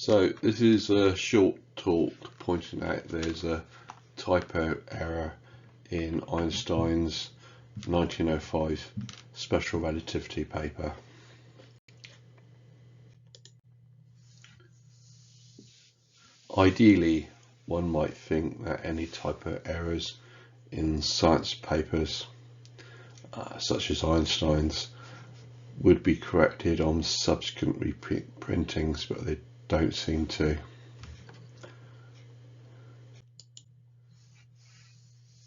So this is a short talk pointing out there's a typo error in Einstein's 1905 Special Relativity paper. Ideally, one might think that any typo errors in science papers, such as Einstein's, would be corrected on subsequent reprintings, but they don't seem to.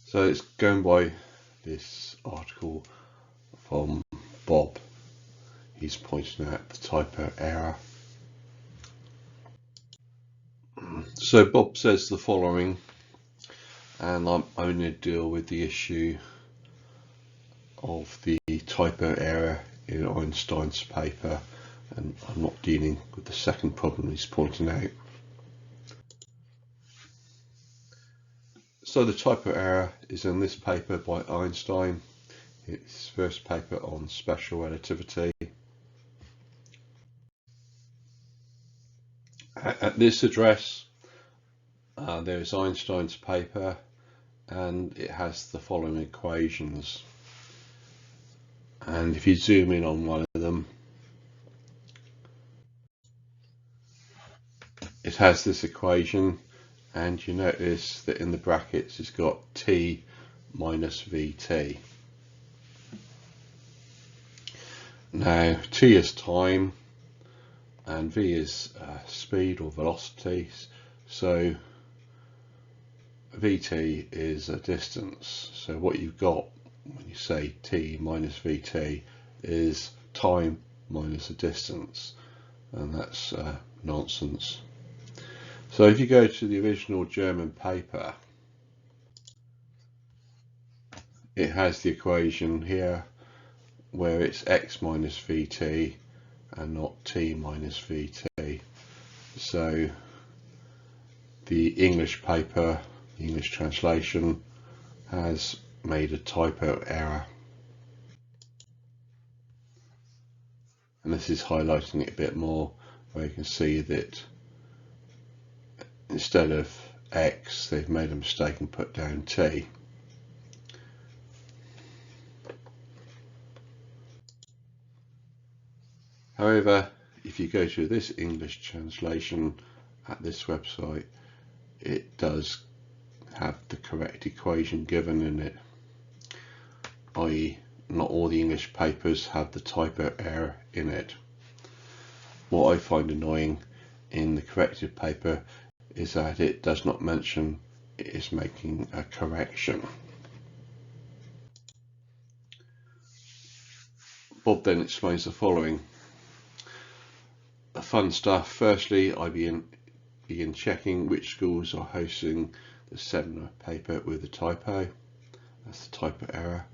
So it's going by this article from Bob. He's pointing out the typo error. So Bob says the following, and I'm only going to deal with the issue of the typo error in Einstein's paper, and I'm not dealing with the second problem he's pointing out. So the typo error is in this paper by Einstein, his first paper on special relativity. At this address, there is Einstein's paper, and it has the following equations. And if you zoom in on one of them, it has this equation, and you notice that in the brackets it's got t minus vt. Now t is time and v is speed or velocity, so vt is a distance. So what you've got when you say t minus vt is time minus a distance, and that's nonsense. So if you go to the original German paper, it has the equation here where it's x minus vt and not t minus vt. So the English paper, the English translation, has made a typo error, and this is highlighting it a bit more, where you can see that instead of x they've made a mistake and put down t. However, if you go to this English translation at this website, it does have the correct equation given in it, i.e. not all the English papers have the typo error in it. What I find annoying in the corrected paper is that it does not mention it is making a correction. Bob then explains the following. The fun stuff. Firstly, I begin checking which schools are hosting the seminar paper with a typo. That's the typo error.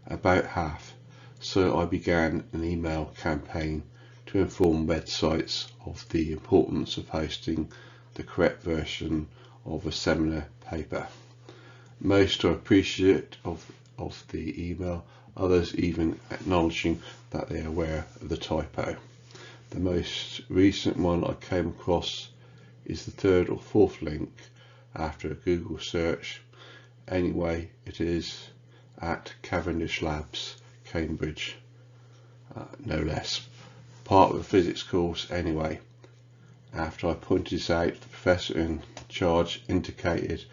About half. So I began an email campaign to inform websites of the importance of hosting the correct version of a seminar paper. Most are appreciative of the email, others even acknowledging that they are aware of the typo. The most recent one I came across is the third or fourth link after a Google search. Anyway, it is at Cavendish Labs, Cambridge, no less. Part of the physics course anyway. After I pointed this out, the professor in charge indicated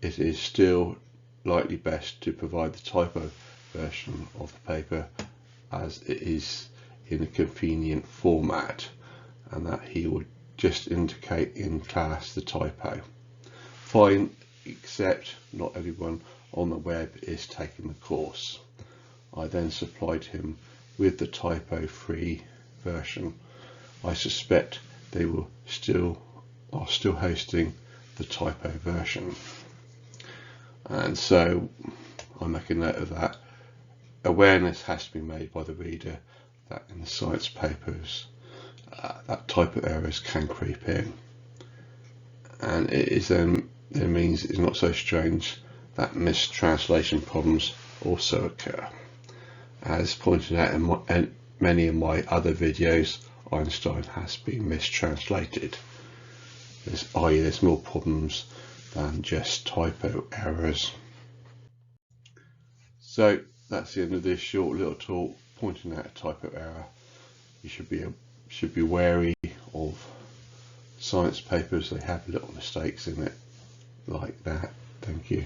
it is still likely best to provide the typo version of the paper as it is in a convenient format, and that he would just indicate in class the typo. Fine, except not everyone on the web is taking the course. I then supplied him with the typo-free version. I suspect they are still hosting the typo version, and so I make a note of that. Awareness has to be made by the reader that in the science papers that typo errors can creep in, and it means it's not so strange that mistranslation problems also occur. As pointed out in many of my other videos, Einstein has been mistranslated. i.e. there's more problems than just typo errors. So that's the end of this short little talk pointing out a typo error. You should be wary of science papers. They have little mistakes in it like that. Thank you.